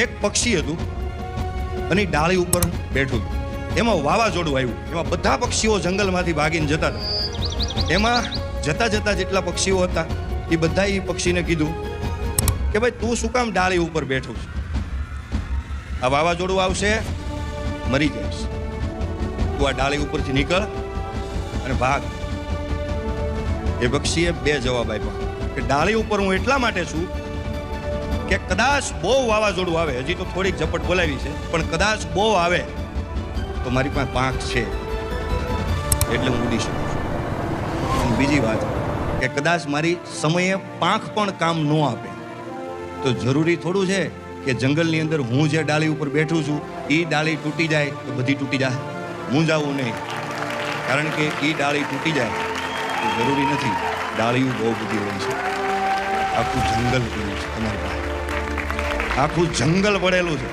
એક પક્ષી હતું અને એ ડાળી ઉપર બેઠું હતું. એમાં વાવાઝોડું આવ્યું. એમાં બધા પક્ષીઓ જંગલમાંથી ભાગીને જતા હતા. એમાં જતા જતા જેટલા પક્ષીઓ હતા એ બધા એ પક્ષીને કીધું કે ભાઈ તું શું કામ ડાળી ઉપર બેઠું છે? આ વાવાઝોડું આવશે, મરી જઈશ. તું આ ડાળી ઉપરથી નીકળ અને ભાગ. એ પક્ષીએ બે જવાબ આપ્યા કે ડાળી ઉપર હું એટલા માટે છું કે કદાચ બહુ વાવાઝોડું આવે, હજી તો થોડીક ઝપટ બોલાવી છે, પણ કદાચ બહુ આવે તો મારી પાસે પાંખ છે એટલે હું ઉડી શકું છું. અને બીજી વાત કે કદાચ મારી સમયે પાંખ પણ કામ ન આપે તો જરૂરી થોડું છે કે જંગલની અંદર હું જે ડાળી ઉપર બેઠું છું એ ડાળી તૂટી જાય તો બધી તૂટી જાય. મૂંઝાવું નહીં, કારણ કે એ ડાળી તૂટી જાય તો જરૂરી નથી. ડાળીઓ બહુ બધી હોય છે. આખું જંગલ પડ્યું છે તમારી પાસે, આખું જંગલ પડેલું છે.